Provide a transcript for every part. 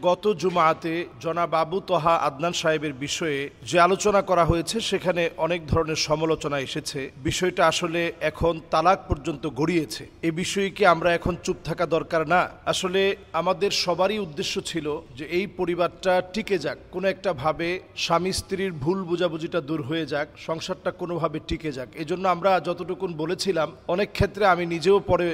গত জুমাতে জনাব আবু তহা আদনান সাহেবের বিষয়ে যে আলোচনা করা হয়েছে সেখানে অনেক ধরনের সমালোচনা এসেছে। বিষয়টা আসলে এখন তালাক পর্যন্ত গড়িয়েছে। এই বিষয়ে কি আমরা এখন চুপ থাকা দরকার না? আসলে আমাদের সবারই উদ্দেশ্য ছিল যে এই পরিবারটা টিকে যাক, কোনো একটা ভাবে স্বামী স্ত্রীর ভুল বোঝাবুঝিটা দূর হয়ে যাক, সংসারটা কোনোভাবে টিকে যাক। এজন্য আমরা যতটুকুন বলেছিলাম, অনেক ক্ষেত্রে আমি নিজেও পরে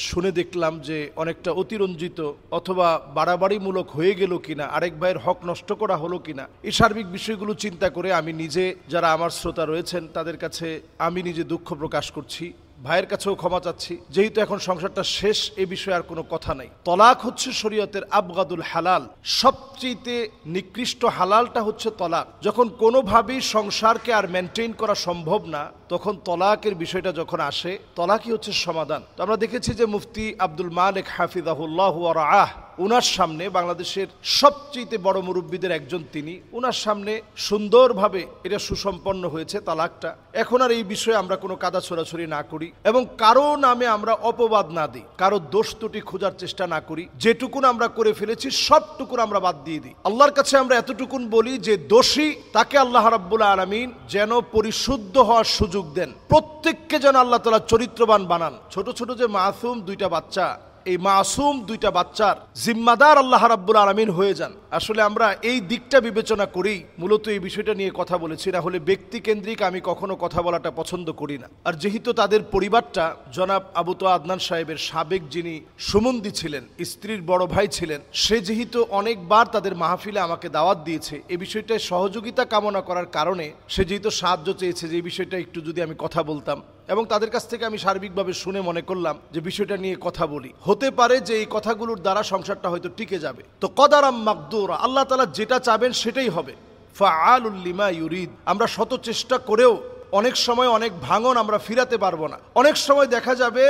শুনে দেখলাম যে অনেকটা অতিরঞ্জিত অথবা বাড়াবাড়িমূলক হয়ে গেল কিনা, আরেক ভাইয়ের হক নষ্ট করা হলো কিনা, এই সার্বিক বিষয়গুলো চিন্তা করে আমি নিজে, যারা আমার শ্রোতা রয়েছেন তাদের কাছে আমি নিজে দুঃখ প্রকাশ করছি, ভাইয়ের কাছেও ক্ষমা চাচ্ছি। যেহেতু এখন সংসারটা শেষ, এ বিষয়ে আর কোনো কথা নাই। তলাক হচ্ছে শরীয়তের আবগাদুল হালাল, সবচেয়ে নিকৃষ্ট হালালটা হচ্ছে তলাক। যখন কোনোভাবেই সংসারকে আর মেনটেন করা সম্ভব না, তখন তলাকের বিষয়টা যখন আসে, তলাকই হচ্ছে সমাধান। তো আমরা দেখেছি যে মুফতি আব্দুল মালিক হাফিজাহুল্লাহ ওয়া রাআহ, উনার সামনে, বাংলাদেশের সবচেয়ে বড় মুরব্বীদের একজন তিনি, উনার সামনে সুন্দরভাবে এটা সুসম্পন্ন হয়েছে তালাকটা। এখন আর এই বিষয়ে আমরা কোনো কাদা ছোড়াছড়ি না করি এবং কারো নামে আমরা অপবাদ না দিই, কারো দোষ ত্রুটি খোঁজার চেষ্টা না করি। যেটুকুন আমরা করে ফেলেছি সবটুকুন আমরা বাদ দিয়ে দিই। আল্লাহর কাছে আমরা এতটুকুন বলি যে দোষী তাকে আল্লাহ রাব্বুল আলামিন যেন পরিশুদ্ধ হওয়ার সুযোগ দেন, প্রত্যেককে যেন আল্লাহ তাআলা চরিত্রবান বানান। ছোট ছোট যে মাসুম দুইটা বাচ্চা, এই মাসুম দুইটা বাচ্চার জিম্মাদার আল্লাহ রাব্বুল আলামিন হয়ে যান। আসলে আমরা এই দিকটা বিবেচনা করেই মূলত এই বিষয়টা নিয়ে কথা বলেছি, না হলে ব্যক্তি কেন্দ্রিক আমি কখনো কথা বলাটা পছন্দ করি না। আর যেহেতু তাদের পরিবারটা জনাব আবু তহা আদনান সাহেবের সাবেক যিনি সুমন্দি ছিলেন, স্ত্রীর বড় ভাই ছিলেন, সে যেহেতু অনেকবার তাদের মাহফিলে আমাকে দাওয়াত দিয়েছে, এই বিষয়টায় সহযোগিতা কামনা করার কারণে সে যেহেতু সাহায্য চেয়েছে যে এই বিষয়টা একটু যদি আমি কথা বলতাম, এবং তাদের কাছ থেকে আমি সার্বিকভাবে শুনে মনে করলাম যে বিষয়টা নিয়ে কথা বলি। হতে পারে যে এই কথাগুলোর দ্বারা সংসারটা হয়তো টিকে যাবে। তো কদারাম মাকদুরা, আল্লাহ তাআলা যেটা চাবেন সেটাই হবে। ফাআলুল লিমা ইউরিদ, আমরা শত চেষ্টা করেও অনেক সময় অনেক ভাঙন আমরা ফিরাতে পারবো না। অনেক সময় দেখা যাবে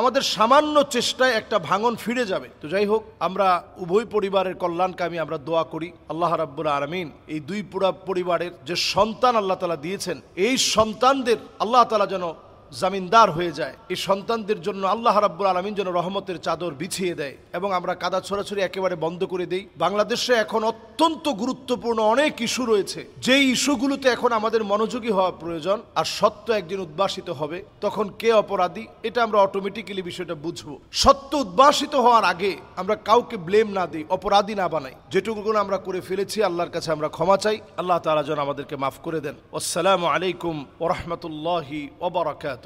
আমাদের সামান্য চেষ্টায় একটা ভাঙন ফিরে যাবে। তো যাই হোক, আমরা উভয় পরিবারের কল্যাণকামী আমরা দোয়া করি। আল্লাহ রাব্বুল আলামিন এই দুই পুরা পরিবারের যে সন্তান আল্লাহ তাআলা দিয়েছেন, এই সন্তানদের আল্লাহ তাআলা যেন জামিনদার হয়ে যায়। এই সন্তানদের জন্য আল্লাহ রাব্বুল আলামিন যেন রহমতের চাদর বিছিয়ে দেয় এবং আমরা কাদা ছড়াছড়ি একেবারে বন্ধ করে দেই। বাংলাদেশে এখন অত্যন্ত গুরুত্বপূর্ণ অনেক ইস্যু রয়েছে, যেই ইস্যুগুলোতে এখন আমাদের মনোযোগী হওয়া প্রয়োজন। আর সত্য একদিন উদ্ভাসিত হবে, তখন কে অপরাধী এটা আমরা অটোমেটিক্যালি বিষয়টা বুঝবো। সত্য উদ্ভাসিত হওয়ার আগে আমরা কাউকে ব্লেম না দিই, অপরাধী না বানাই। যেটুকু আমরা করে ফেলেছি আল্লাহর কাছে আমরা ক্ষমা চাই। আল্লাহ তাআলা যেন আমাদেরকে মাফ করে দেন। আসসালামু আলাইকুম ওয়া রাহমাতুল্লাহি ওয়া বারাকাতুহু।